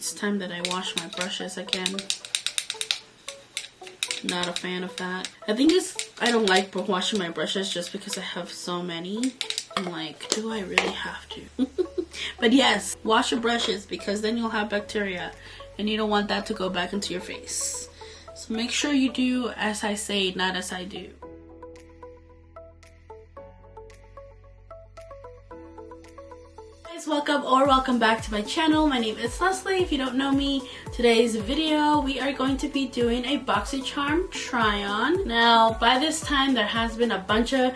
It's time that I wash my brushes again. Not a fan of that. I think I don't like washing my brushes just because I have so many. I'm like, do I really have to? But yes, wash your brushes because then you'll have bacteria and you don't want that to go back into your face. So make sure you do as I say, not as I do. Welcome back to my channel. My name is Leslie. If you don't know me, today's video we are going to be doing a BoxyCharm try on. Now by this time there has been a bunch of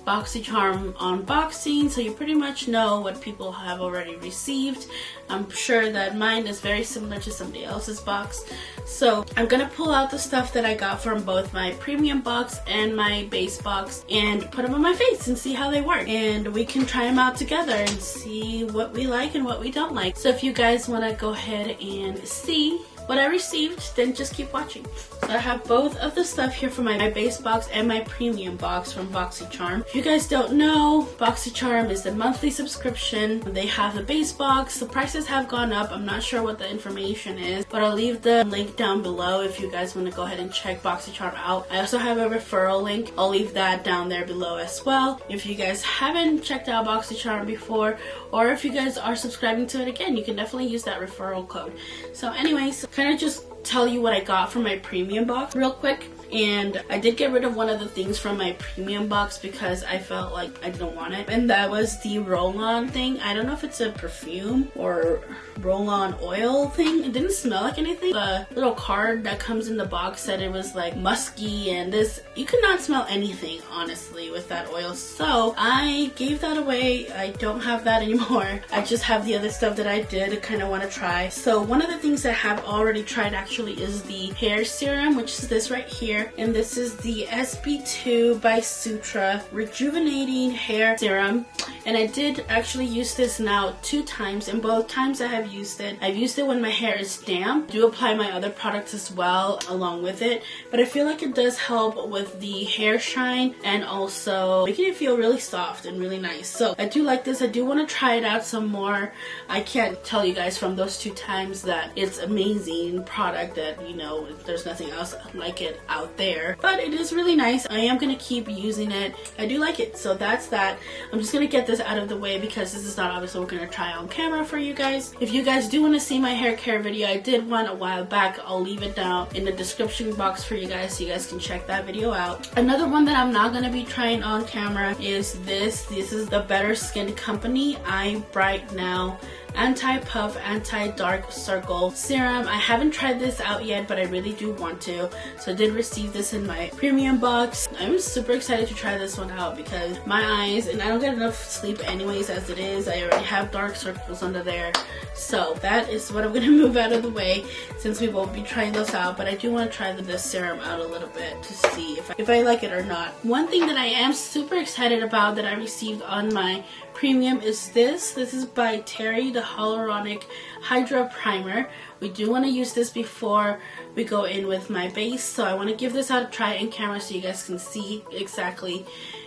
BoxyCharm unboxing, so you pretty much know what people have already received. I'm sure that mine is very similar to somebody else's box. So I'm gonna pull out the stuff that I got from both my premium box and my base box and put them on my face and see how they work. And we can try them out together and see what we like and what we don't like. So if you guys wanna go ahead and see what I received, then just keep watching. So I have both of the stuff here for my base box and my premium box from BoxyCharm. If you guys don't know, BoxyCharm is the monthly subscription. They have the base box. The prices have gone up. I'm not sure what the information is, but I'll leave the link down below if you guys want to go ahead and check BoxyCharm out. I also have a referral link. I'll leave that down there below as well. If you guys haven't checked out BoxyCharm before, or if you guys are subscribing to it again, you can definitely use that referral code. So anyways, kind of just tell you what I got from my premium box real quick. And I did get rid of one of the things from my premium box because I felt like I didn't want it, and that was the roll-on thing. I don't know if it's a perfume or roll-on oil thing. It didn't smell like anything. The little card that comes in the box said it was like musky, and this, you could not smell anything honestly with that oil, so I gave that away. I don't have that anymore. I just have the other stuff that I did kind of want to try. So one of the things I have already tried actually is the hair serum, which is this right here. And this is the SB2 by Sutra Rejuvenating Hair Serum. And I did actually use this now 2 times, and both times I have used it. I've used it when my hair is damp. I do apply my other products as well along with it, but I feel like it does help with the hair shine and also making it feel really soft and really nice. So I do like this. I do want to try it out some more. I can't tell you guys from those 2 times that it's amazing product, that you know there's nothing else like it out there, but it is really nice. I am going to keep using it. I do like it, so that's that. I'm just going to get this out of the way because this is not obviously what we're going to try on camera for you guys. If you guys do want to see my hair care video, I did one a while back. I'll leave it down in the description box for you guys so you guys can check that video out. Another one that I'm not going to be trying on camera is this. This is the Better Skin Company Eye Bright Now Anti-Puff Anti-Dark Circle Serum. I haven't tried this out yet, but I really do want to. So I did receive this in my premium box. I'm super excited to try this one out because my eyes, and I don't get enough sleep anyways as it is. I already have dark circles under there. So that is what I'm going to move out of the way since we won't be trying those out. But I do want to try this serum out a little bit to see if I like it or not. One thing that I am super excited about that I received on my premium is this. This is by Terry, the Hyaluronic Hydra Primer. We do want to use this before we go in with my base, so I want to give this out a try in camera so you guys can see exactly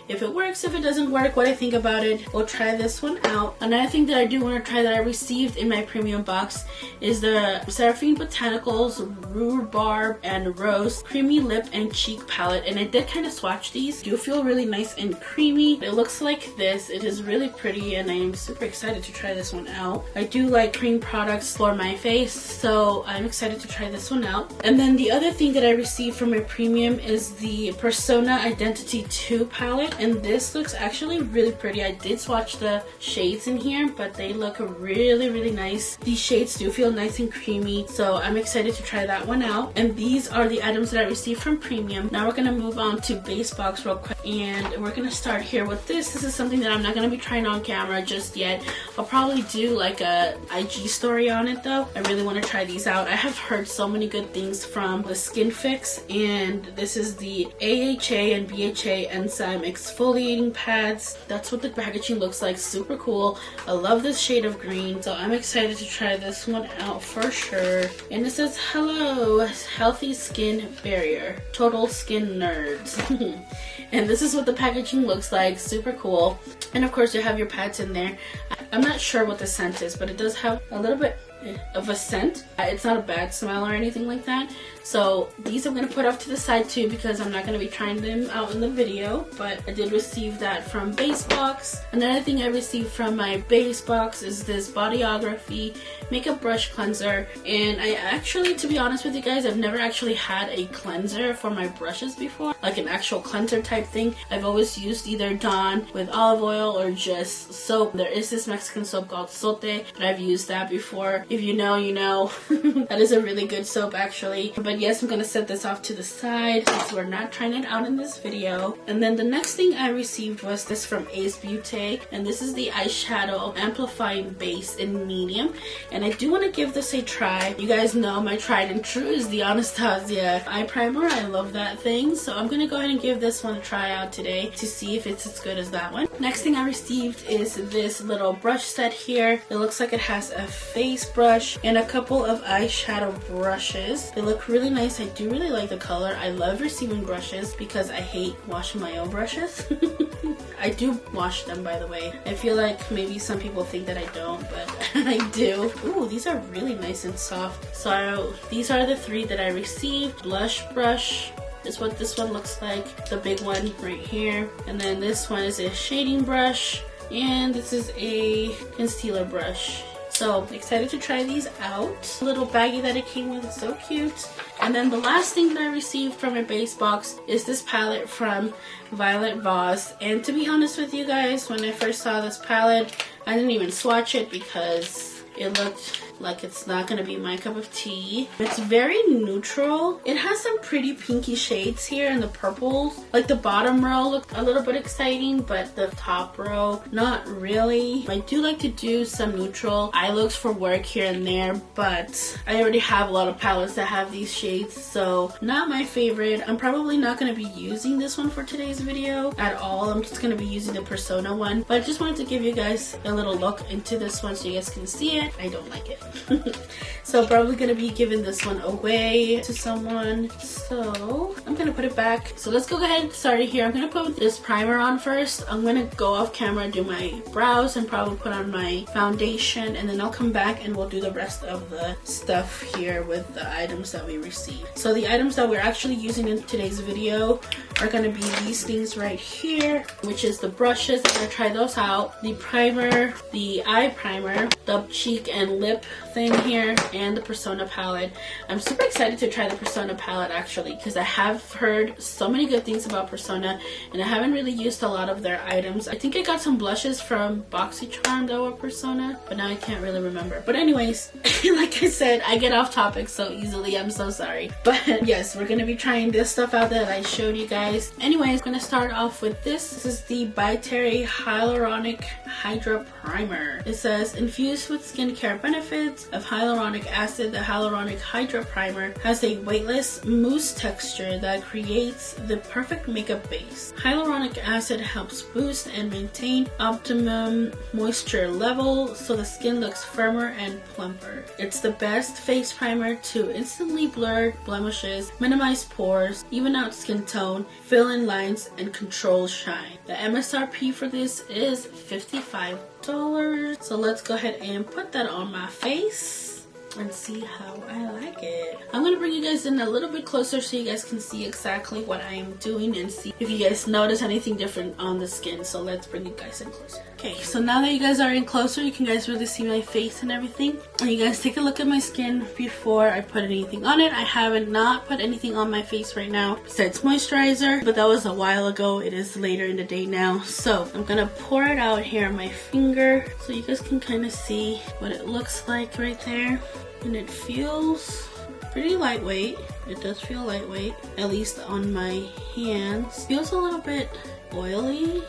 if it works, if it doesn't work, what I think about it. We'll try this one out. Another thing that I do want to try that I received in my premium box is the Seraphine Botanicals Rhubarb and Rose Creamy Lip and Cheek Palette, and I did kind of swatch these. They do feel really nice and creamy. It looks like this. It is really pretty, and I'm super excited to try this one out. I do like cream products for my face, so I'm excited to try this one out. And then the other thing that I received from my premium is the Persona Identity 2 palette. And this looks actually really pretty. I did swatch the shades in here, but they look really nice. These shades do feel nice and creamy, so I'm excited to try that one out. And these are the items that I received from premium. Now we're gonna move on to base box real quick, and we're gonna start here with this. This is something that I'm not gonna be trying on camera just yet. I'll probably do like a IG story on it though. I really want to try these out. I have heard so many good things from the Skin Fix, and this is the AHA and BHA Enzyme Exfoliating Pads. That's what the packaging looks like. Super cool. I love this shade of green, so I'm excited to try this one out for sure. And it says, hello, healthy skin barrier, total skin nerds. And this is what the packaging looks like. Super cool. And of course you have your pads in there. I'm not sure what the scent is, but it does have a little bit of a scent. It's not a bad smell or anything like that. So these I'm going to put off to the side too because I'm not going to be trying them out in the video. But I did receive that from Base Box. Another thing I received from my Base Box is this Bodyography Makeup Brush Cleanser. And I actually, to be honest with you guys, I've never actually had a cleanser for my brushes before. Like an actual cleanser type thing. I've always used either Dawn with olive oil or just soap. There is this Mexican soap called Sote, but I've used that before. If you know, you know. That is a really good soap actually. But yes, I'm gonna set this off to the side since we're not trying it out in this video. And then the next thing I received was this from Ace Beauty, and this is the eyeshadow amplifying base in medium. And I do want to give this a try. You guys know my tried and true is the Anastasia eye primer. I love that thing, so I'm gonna go ahead and give this one a try out today to see if it's as good as that one. Next thing I received is this little brush set here. It looks like it has a face brush and a couple of eyeshadow brushes. They look really nice. I do really like the color. I love receiving brushes because I hate washing my own brushes. I do wash them, by the way. I feel like maybe some people think that I don't, but I do. Ooh, these are really nice and soft. So these are the three that I received. Blush brush is what this one looks like. The big one right here. And then this one is a shading brush. And this is a concealer brush. So excited to try these out. Little baggie that it came with is so cute. And then the last thing that I received from my Base Box is this palette from Violet Voss. And to be honest with you guys, when I first saw this palette, I didn't even swatch it because it looked like it's not gonna be my cup of tea. It's very neutral. It has some pretty pinky shades here in the purples. Like the bottom row looked a little bit exciting, but the top row, not really. I do like to do some neutral eye looks for work here and there, but I already have a lot of palettes that have these shades, so not my favorite. I'm probably not gonna be using this one for today's video at all. I'm just gonna be using the Persona one, but I just wanted to give you guys a little look into this one so you guys can see it. I don't like it. So probably gonna be giving this one away to someone, so I'm gonna put it back. So let's go ahead and start it here. I'm gonna put this primer on first. I'm gonna go off camera, do my brows, and probably put on my foundation, and then I'll come back and we'll do the rest of the stuff here with the items that we received. So the items that we're actually using in today's video are gonna be these things right here, which is the brushes. I'm gonna try those out. The primer, the eye primer, the cheek and lip thing here, and the Persona palette. I'm super excited to try the Persona palette actually because I have heard so many good things about Persona and I haven't really used a lot of their items. I think I got some blushes from BoxyCharm that were Persona, but now I can't really remember. But anyways, like I said, I get off topic so easily. I'm so sorry. But yes, we're gonna be trying this stuff out that I showed you guys. Anyways, I'm gonna start off with this. This is the By Terry Hyaluronic Hydra Primer. It says, infused with skincare benefits of hyaluronic acid, the Hyaluronic Hydra Primer has a weightless mousse texture that creates the perfect makeup base. Hyaluronic acid helps boost and maintain optimum moisture level so the skin looks firmer and plumper. It's the best face primer to instantly blur blemishes, minimize pores, even out skin tone, fill in lines, and control shine. The MSRP for this is $55. So let's go ahead and put that on my face and see how I like it. I'm gonna bring you guys in a little bit closer so you guys can see exactly what I am doing and see if you guys notice anything different on the skin. So let's bring you guys in closer. Okay, so now that you guys are in closer, you can guys really see my face and everything. And you guys take a look at my skin before I put anything on it. I haven't not put anything on my face right now besides moisturizer, but that was a while ago. It is later in the day now. So I'm gonna pour it out here on my finger so you guys can kind of see what it looks like right there. And it feels pretty lightweight. It does feel lightweight, at least on my hands. Feels a little bit oily,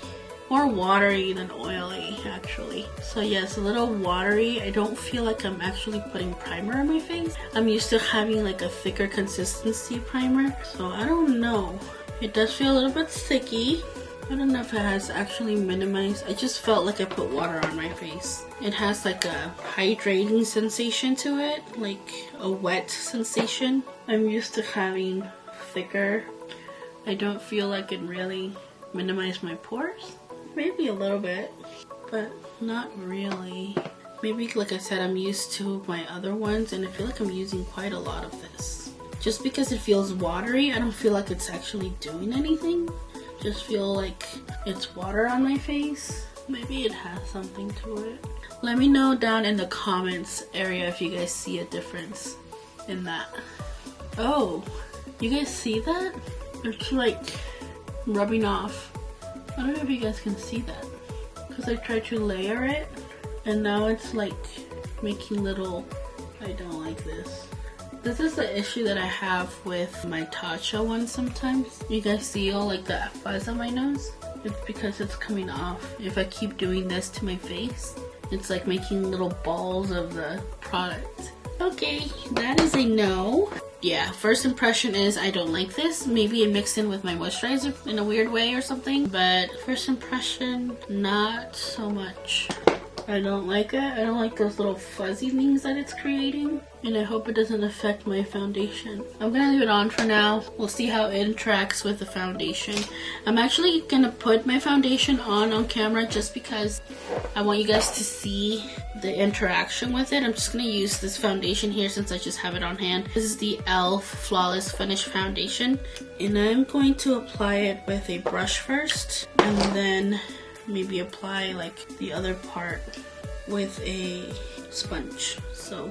more watery than oily actually. So yes, a little watery. I don't feel like I'm actually putting primer on my face. I'm used to having like a thicker consistency primer, so I don't know. It does feel a little bit sticky. I don't know if it has actually minimized. I just felt like I put water on my face. It has like a hydrating sensation to it, like a wet sensation. I'm used to having thicker. I don't feel like it really minimized my pores. Maybe a little bit, but not really. Maybe, like I said, I'm used to my other ones and I feel like I'm using quite a lot of this. Just because it feels watery, I don't feel like it's actually doing anything. Just feel like it's water on my face. Maybe it has something to it. Let me know down in the comments area if you guys see a difference in that. Oh, you guys see that? It's like rubbing off. I don't know if you guys can see that. Because I tried to layer it and now it's like making little, I don't like this. This is the issue that I have with my Tatcha ones sometimes. You guys see all like the fuzz on my nose? It's because it's coming off. If I keep doing this to my face, it's like making little balls of the product. Okay, that is a no. Yeah, first impression is I don't like this. Maybe it mixed in with my moisturizer in a weird way or something. But first impression, not so much. I don't like it. I don't like those little fuzzy things that it's creating. And I hope it doesn't affect my foundation. I'm gonna leave it on for now. We'll see how it interacts with the foundation. I'm actually gonna put my foundation on camera just because I want you guys to see the interaction with it. I'm just gonna use this foundation here since I just have it on hand. This is the e.l.f. Flawless Finish Foundation. And I'm going to apply it with a brush first. And then maybe apply like the other part with a sponge. So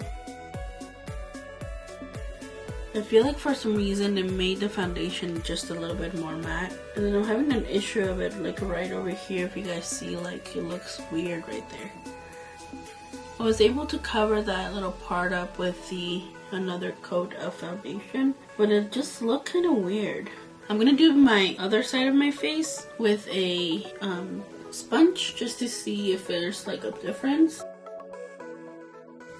I feel like for some reason it made the foundation just a little bit more matte. And then I'm having an issue of it like right over here. If you guys see, like it looks weird right there. I was able to cover that little part up with the another coat of foundation, but it just looked kind of weird. I'm gonna do my other side of my face with a sponge just to see if there's like a difference.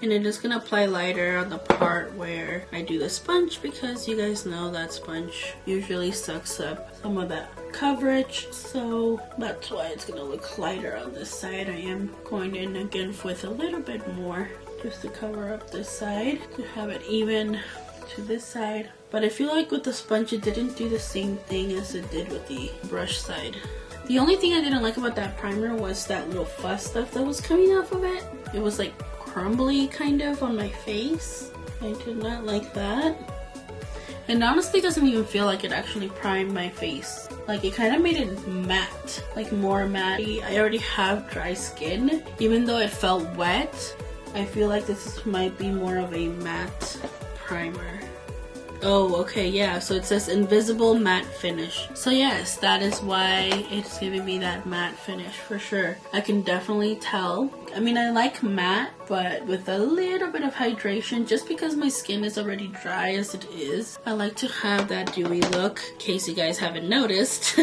And I'm just gonna apply lighter on the part where I do the sponge because you guys know that sponge usually sucks up some of that coverage, so that's why it's gonna look lighter on this side. I am going in again with a little bit more just to cover up this side to have it even to this side. But I feel like with the sponge it didn't do the same thing as it did with the brush side. The only thing I didn't like about that primer was that little fuzz stuff that was coming off of it. It was like crumbly kind of on my face. I did not like that. And honestly it doesn't even feel like it actually primed my face. Like it kind of made it matte, like more matte. I already have dry skin. Even though it felt wet, I feel like this might be more of a matte primer. Oh, okay, yeah, so it says invisible matte finish. So yes, that is why it's giving me that matte finish for sure. I can definitely tell. I mean, I like matte, but with a little bit of hydration, just because my skin is already dry as it is. I like to have that dewy look, in case you guys haven't noticed.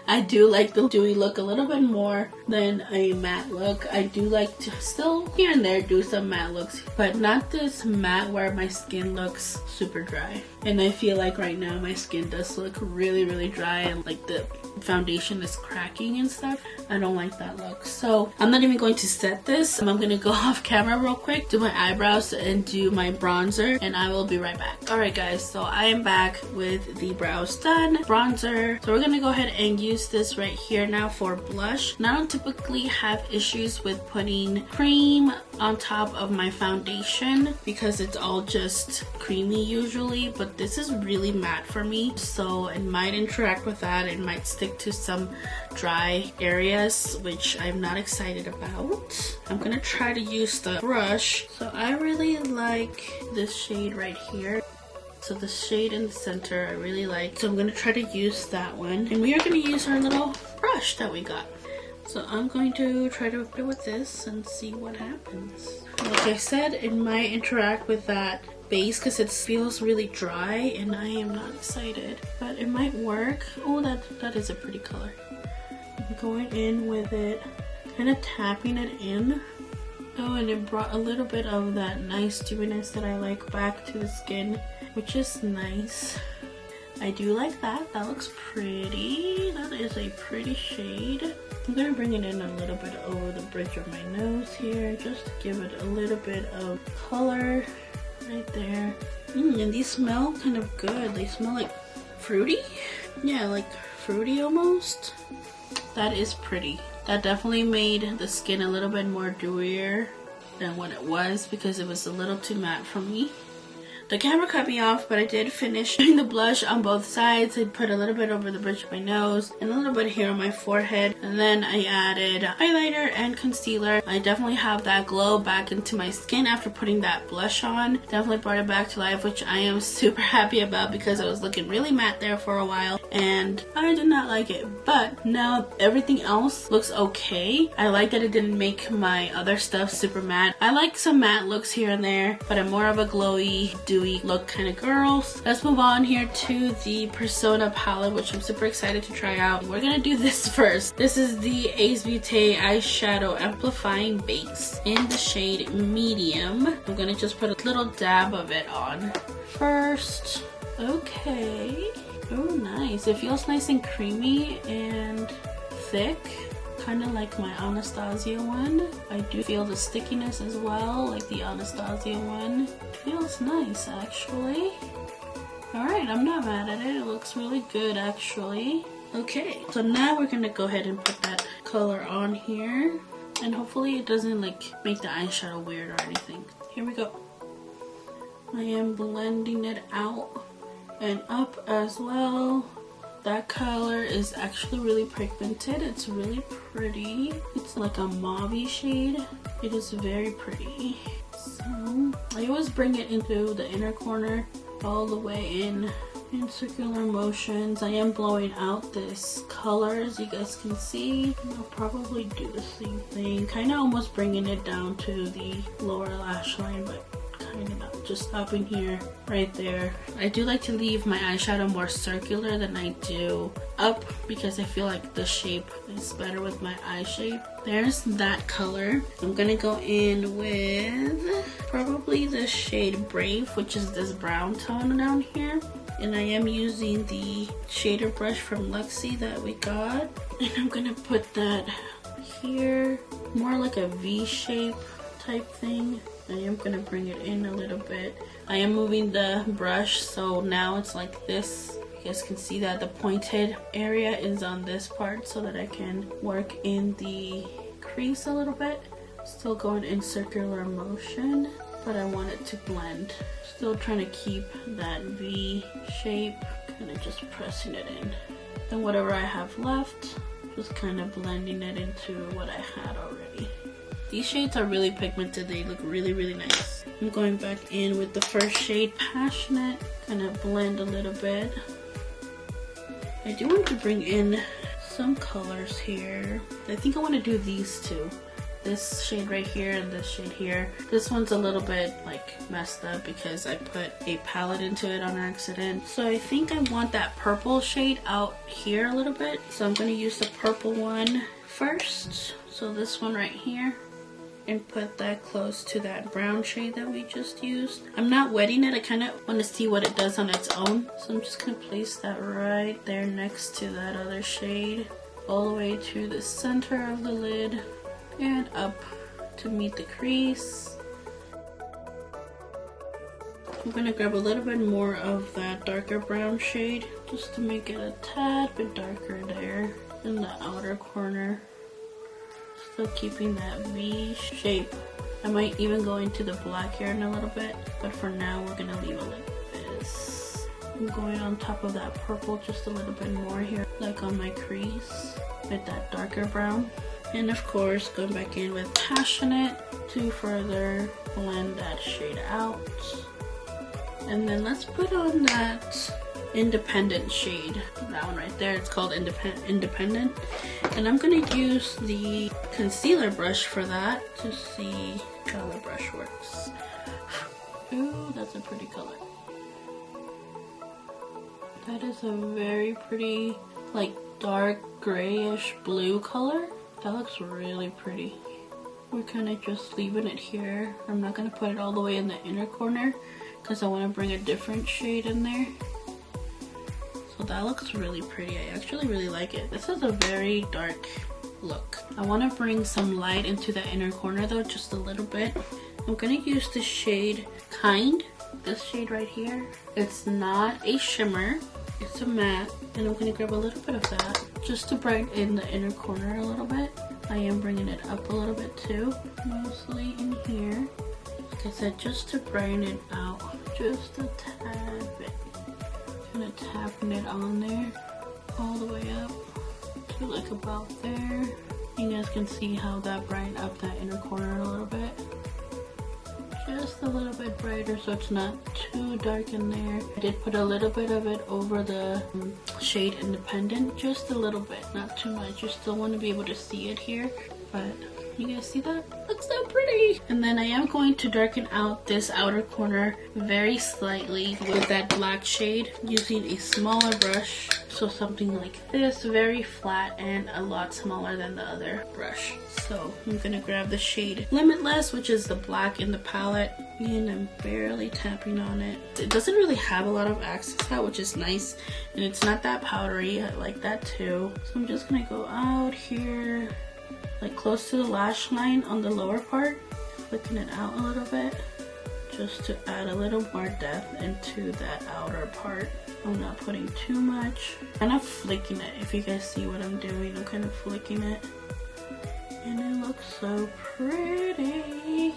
I do like the dewy look a little bit more than a matte look. I do like to still here and there do some matte looks, but not this matte where my skin looks super dry. And I feel like right now my skin does look really, really dry and like the foundation is cracking and stuff. I don't like that look. So I'm not even going to set this. I'm going to go off camera real quick, do my eyebrows and do my bronzer, and I will be right back. Alright guys, so I am back with the brows done. Bronzer. So we're going to go ahead and use this right here now for blush. Now I don't typically have issues with putting cream on top of my foundation because it's all just creamy usually, but this is really matte for me, so it might interact with that. It might stick to some dry areas, which I'm not excited about. I'm gonna try to use the brush. So I really like this shade right here. So the shade in the center I really like, so I'm gonna try to use that one, and we are gonna use our little brush that we got. So I'm going to try to put it with this and see what happens. Like I said, it might interact with that base because it feels really dry and I am not excited, but it might work. Oh, that is a pretty color. I'm going in with it, kind of tapping it in. Oh, and it brought a little bit of that nice dewiness that I like back to the skin, which is nice. I do like that. That looks pretty. That is a pretty shade. I'm going to bring it in a little bit over the bridge of my nose here, just to give it a little bit of color right there. And these smell kind of good. They smell like fruity. Yeah, like fruity almost. That is pretty. That definitely made the skin a little bit more dewier. than what it was because it was a little too matte for me. The camera cut me off, but I did finish doing the blush on both sides. I put a little bit over the bridge of my nose and a little bit here on my forehead. And then I added highlighter and concealer. I definitely have that glow back into my skin after putting that blush on. Definitely brought it back to life, which I am super happy about because I was looking really matte there for a while and I did not like it. But now everything else looks okay. I like that it didn't make my other stuff super matte. I like some matte looks here and there, but I'm more of a glowy, dewy look kind of girl. Let's move on here to the Persona palette, which I'm super excited to try out. We're gonna do this first. This is the Ace Beauté eyeshadow amplifying base in the shade medium. I'm gonna just put a little dab of it on first. Okay. Oh, nice. It feels nice and creamy and thick, kind of like my Anastasia one. I do feel the stickiness as well, like the Anastasia one. Feels nice actually. Alright, I'm not mad at it. It looks really good actually. Okay, so now we're gonna go ahead and put that color on here. And hopefully it doesn't like make the eyeshadow weird or anything. Here we go. I am blending it out and up as well. That color is actually really pigmented. It's really pretty. It's like a mauve shade. It is very pretty. So I always bring it into the inner corner all the way in circular motions. I am blowing out this color as you guys can see. I'll probably do the same thing. Kind of almost bringing it down to the lower lash line, but kind of not, just stopping here, right there. I do like to leave my eyeshadow more circular than I do up because I feel like the shape is better with my eye shape. There's that color. I'm gonna go in with probably the shade Brave, which is this brown tone down here. And I am using the shader brush from Luxie that we got. And I'm gonna put that here, more like a V shape type thing. I am gonna bring it in a little bit. I am moving the brush so now it's like this. You guys can see that the pointed area is on this part so that I can work in the crease a little bit. Still going in circular motion, but I want it to blend. Still trying to keep that V shape, kind of just pressing it in. Then whatever I have left, just kind of blending it into what I had already. These shades are really pigmented. They look really, really nice. I'm going back in with the first shade, Passionate. Kind of blend a little bit. I do want to bring in some colors here. I think I want to do these two. This shade right here and this shade here. This one's a little bit like messed up because I put a palette into it on accident. So I think I want that purple shade out here a little bit. So I'm going to use the purple one first. So this one right here. And put that close to that brown shade that we just used. I'm not wetting it. I kind of want to see what it does on its own. So I'm just going to place that right there next to that other shade. All the way to the center of the lid. And up to meet the crease. I'm going to grab a little bit more of that darker brown shade. Just to make it a tad bit darker there in the outer corner. Still keeping that V shape. I might even go into the black here in a little bit, but for now we're gonna leave it like this. I'm going on top of that purple just a little bit more here, like on my crease with that darker brown. And of course, going back in with Passionate to further blend that shade out. And then let's put on that Independent shade. That one right there, it's called Independent. And I'm gonna use the concealer brush for that to see how the brush works. Ooh, that's a pretty color. That is a very pretty, like dark grayish blue color. That looks really pretty. We're kind of just leaving it here. I'm not gonna put it all the way in the inner corner because I want to bring a different shade in there. So that looks really pretty. I actually really like it. This is a very dark look. I want to bring some light into the inner corner though, just a little bit. I'm going to use the shade Kind. This shade right here. It's not a shimmer. It's a matte. And I'm going to grab a little bit of that just to brighten in the inner corner a little bit. I am bringing it up a little bit too, mostly in here. Like I said, just to brighten it out, just a tad bit. Kind of tapping it on there, all the way up to like about there. You guys can see how that brightened up that inner corner a little bit. Just a little bit brighter so it's not too dark in there. I did put a little bit of it over the shade Independent, just a little bit, not too much. You still want to be able to see it here, but you guys see that? Looks so pretty. And then I am going to darken out this outer corner very slightly with that black shade using a smaller brush. So something like this, very flat and a lot smaller than the other brush. So I'm gonna grab the shade Limitless, which is the black in the palette, and I'm barely tapping on it. It doesn't really have a lot of access out, which is nice, and it's not that powdery. I like that too. So I'm just gonna go out here, like close to the lash line on the lower part, flicking it out a little bit, just to add a little more depth into that outer part. I'm not putting too much. I'm kind of flicking it. If you guys see what I'm doing, I'm kind of flicking it. And it looks so pretty.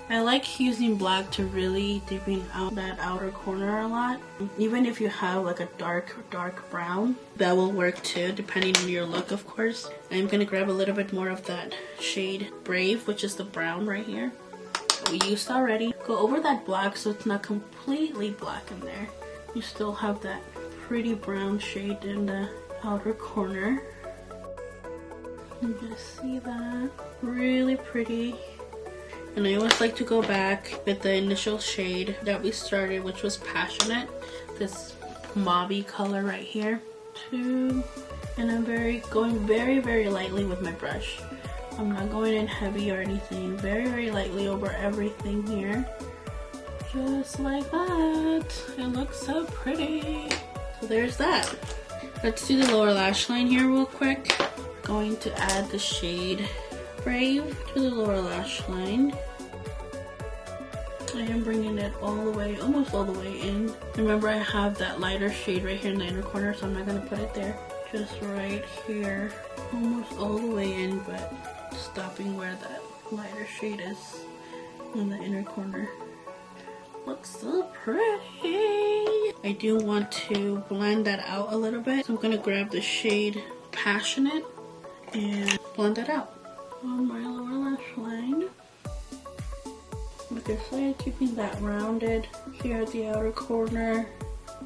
I like using black to really deepen out that outer corner a lot. Even if you have like a dark brown, that will work too, depending on your look, of course. I'm gonna grab a little bit more of that shade Brave, which is the brown right here that we used already. Go over that black so it's not completely black in there. You still have that pretty brown shade in the outer corner. You guys see that? Really pretty. And I always like to go back with the initial shade that we started, which was Passionate. This mauve color right here too. And I'm going very lightly with my brush. I'm not going in heavy or anything. Very lightly over everything here. Just like that. It looks so pretty. So there's that. Let's do the lower lash line here real quick. Going to add the shade Brave to the lower lash line. I am bringing it all the way, almost all the way in. Remember, I have that lighter shade right here in the inner corner, so I'm not going to put it there. Just right here, almost all the way in, but stopping where that lighter shade is in the inner corner. Looks so pretty. I do want to blend that out a little bit, so I'm going to grab the shade Passionate and blend that out on my lower lash line. Like I said, keeping that rounded here at the outer corner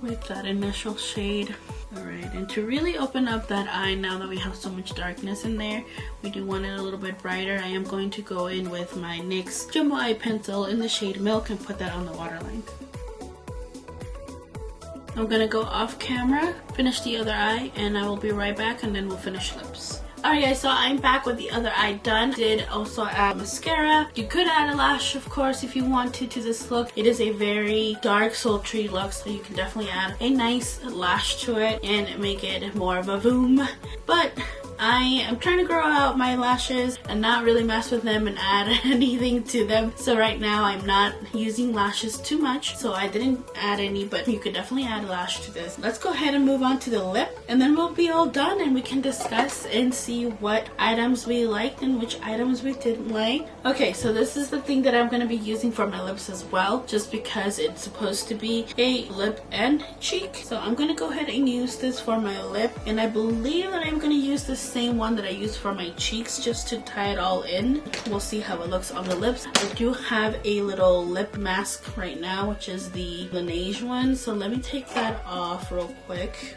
with that initial shade. Alright, and to really open up that eye now that we have so much darkness in there, we do want it a little bit brighter. I am going to go in with my NYX Jumbo Eye Pencil in the shade Milk and put that on the waterline. I'm gonna go off camera, finish the other eye, and I will be right back, and then we'll finish lips. Alright guys, so I'm back with the other eye done. Did also add mascara. You could add a lash, of course, if you wanted to this look. It is a very dark, sultry look, so you can definitely add a nice lash to it and make it more of a boom. But I am trying to grow out my lashes and not really mess with them and add anything to them. So right now I'm not using lashes too much, so I didn't add any, but you could definitely add a lash to this. Let's go ahead and move on to the lip, and then we'll be all done and we can discuss and see what items we liked and which items we didn't like. Okay, so this is the thing that I'm going to be using for my lips as well, just because it's supposed to be a lip and cheek. So I'm going to go ahead and use this for my lip, and I believe that I'm going to use this same one that I used for my cheeks just to tie it all in. We'll see how it looks on the lips. I do have a little lip mask right now, which is the Laneige one, so let me take that off real quick.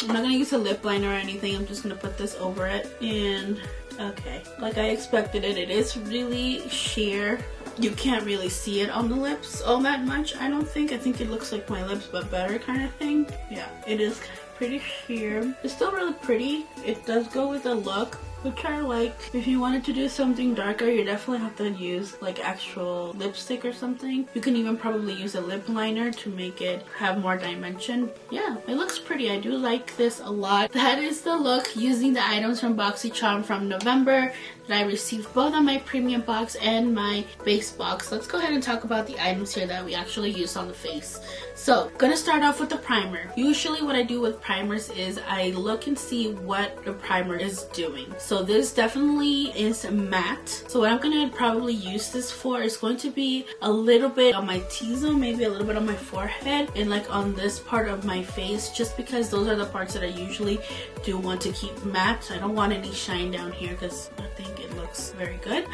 I'm not gonna use a lip liner or anything. I'm just gonna put this over it, and okay, like I expected it is really sheer. You can't really see it on the lips all that much, I don't think. I think it looks like my lips but better kind of thing. Yeah, it is pretty sheer. It's still really pretty. It does go with the look, which are like, if you wanted to do something darker, you definitely have to use like actual lipstick or something. You can even probably use a lip liner to make it have more dimension. Yeah, it looks pretty. I do like this a lot. That is the look using the items from BoxyCharm from November that I received both on my premium box and my base box. Let's go ahead and talk about the items here that we actually use on the face. So, gonna start off with the primer. Usually what I do with primers is I look and see what the primer is doing. So this definitely is matte. So what I'm gonna probably use this for is going to be a little bit on my T-zone, maybe a little bit on my forehead, and like on this part of my face, just because those are the parts that I usually do want to keep matte. I don't want any shine down here because I think it looks very good.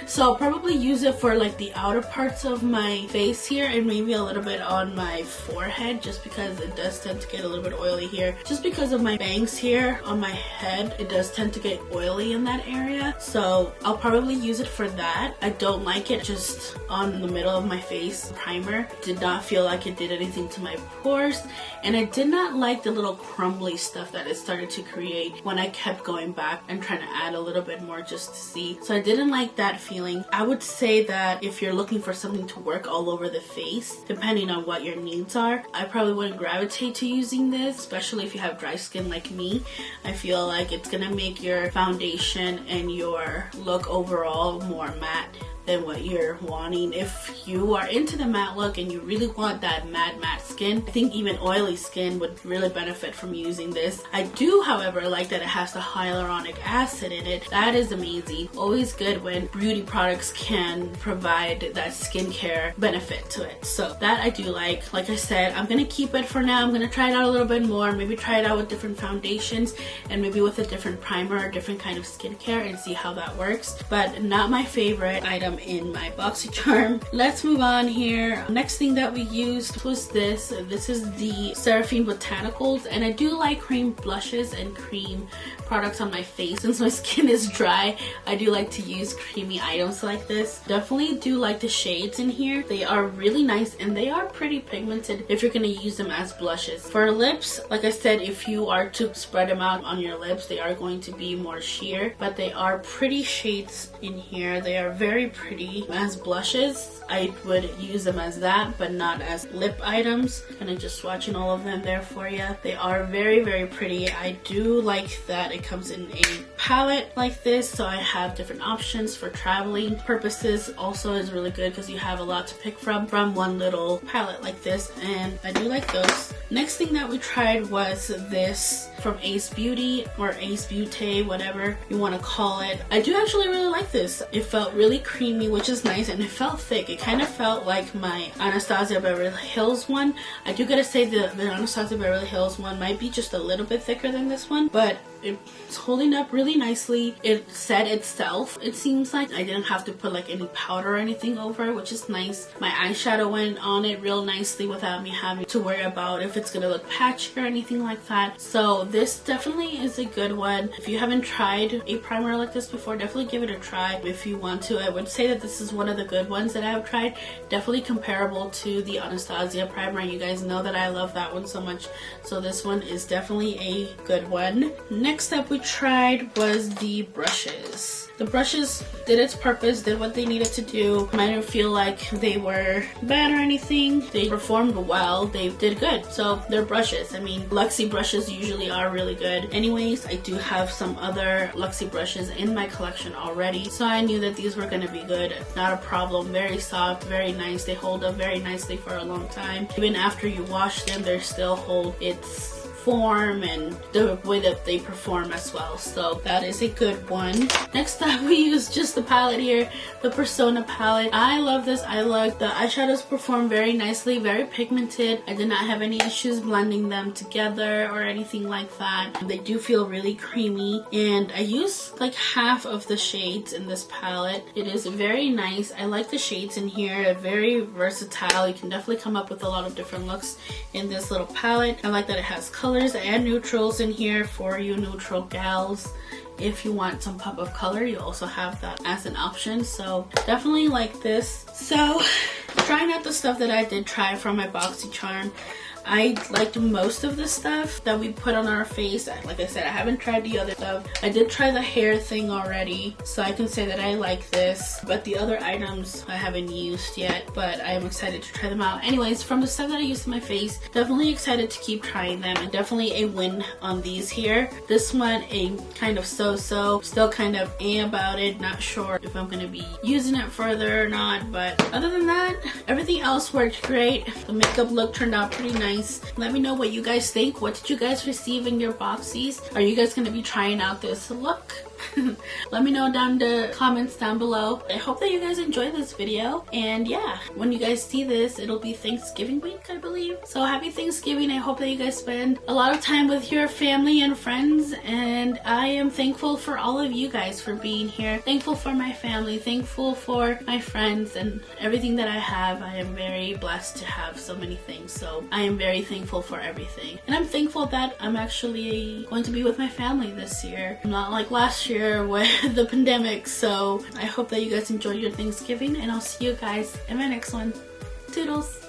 So I'll probably use it for like the outer parts of my face here and maybe a little bit on my forehead, just because it does tend to get a little bit oily here. Just because of my bangs here on my head, it does tend to get oily in that area. So I'll probably use it for that. I don't like it just on the middle of my face. Primer did not feel like it did anything to my pores, and I did not like the little crumbly stuff that it started to create when I kept going back and trying to add a little bit more just to see. So I didn't like that feeling. I would say that if you're looking for something to work all over the face, depending on what your needs are, I probably wouldn't gravitate to using this, especially if you have dry skin like me. I feel like it's gonna make your foundation and your look overall more matte than what you're wanting. If you are into the matte look and you really want that matte skin, I think even oily skin would really benefit from using this. I do, however, like that it has the hyaluronic acid in it. That is amazing. Always good when beauty products can provide that skincare benefit to it. So that I do like. Like I said, I'm gonna keep it for now. I'm gonna try it out a little bit more, maybe try it out with different foundations and maybe with a different primer or different kind of skincare and see how that works. But not my favorite item in my BoxyCharm. Let's move on here. Next thing that we used was this. This is the Seraphine Botanicals, and I do like cream blushes and cream products on my face. Since my skin is dry, I do like to use creamy items like this. Definitely do like the shades in here. They are really nice and they are pretty pigmented if you're gonna use them as blushes. For lips, like I said, if you are to spread them out on your lips, they are going to be more sheer, but they are pretty shades in here. They are very pretty as blushes. I would use them as that, but not as lip items. And I'm just swatching all of them there for you. They are very, very pretty. I do like that it comes in a palette like this, so I have different options for traveling purposes. Also is really good because you have a lot to pick from one little palette like this, and I do like those. Next thing that we tried was this from Ace Beauty or Ace Beauty, whatever you want to call it. I do actually really like this. It felt really creamy, which is nice, and it felt thick. It kind of felt like my Anastasia Beverly Hills one. I do gotta say the Anastasia Beverly Hills one might be just a little bit thicker than this one, but it's holding up really nicely. It set itself. It seems like I didn't have to put like any powder or anything over it, which is nice. My eyeshadow went on it real nicely without me having to worry about if it's gonna look patchy or anything like that. So this definitely is a good one. If you haven't tried a primer like this before, definitely give it a try if you want to. I would say that this is one of the good ones that I have tried. Definitely comparable to the Anastasia primer. You guys know that I love that one so much. So this one is definitely a good one. Next up we tried was the brushes. The brushes did its purpose, did what they needed to do. I didn't feel like they were bad or anything. They performed well. They did good. So they're brushes. I mean, Luxie brushes usually are really good. Anyways, I do have some other Luxie brushes in my collection already, so I knew that these were gonna be good. Not a problem. Very soft, very nice. They hold up very nicely for a long time. Even after you wash them, they still hold its form and the way that they perform as well. So that is a good one. Next up we used just the palette here, the Persona palette. I love this. I like the eyeshadows perform very nicely, very pigmented. I did not have any issues blending them together or anything like that. They do feel really creamy, and I used like half of the shades in this palette. It is very nice. I like the shades in here. Very versatile. You can definitely come up with a lot of different looks in this little palette. I like that it has colors and neutrals in here for you neutral gals. If you want some pop of color, you also have that as an option. So definitely like this. So trying out the stuff that I did try from my BoxyCharm, I liked most of the stuff that we put on our face. Like I said, I haven't tried the other stuff. I did try the hair thing already, so I can say that I like this, but the other items I haven't used yet, but I am excited to try them out. Anyways, from the stuff that I used in my face, definitely excited to keep trying them, and definitely a win on these here. This one, a kind of so-so, still kind of about it, not sure if I'm gonna be using it further or not, but other than that, everything else worked great. The makeup look turned out pretty nice. Let me know what you guys think. What did you guys receive in your boxies? Are you guys gonna be trying out this look? Let me know down in the comments down below. I hope that you guys enjoyed this video, and yeah, when you guys see this, it'll be Thanksgiving week, I believe. So happy Thanksgiving. I hope that you guys spend a lot of time with your family and friends, and I am thankful for all of you guys for being here. Thankful for my family, thankful for my friends and everything that I have. I am very blessed to have so many things, so I am very thankful for everything, and I'm thankful that I'm actually going to be with my family this year, not like last year with the pandemic. So I hope that you guys enjoyed your Thanksgiving, and I'll see you guys in my next one. Toodles!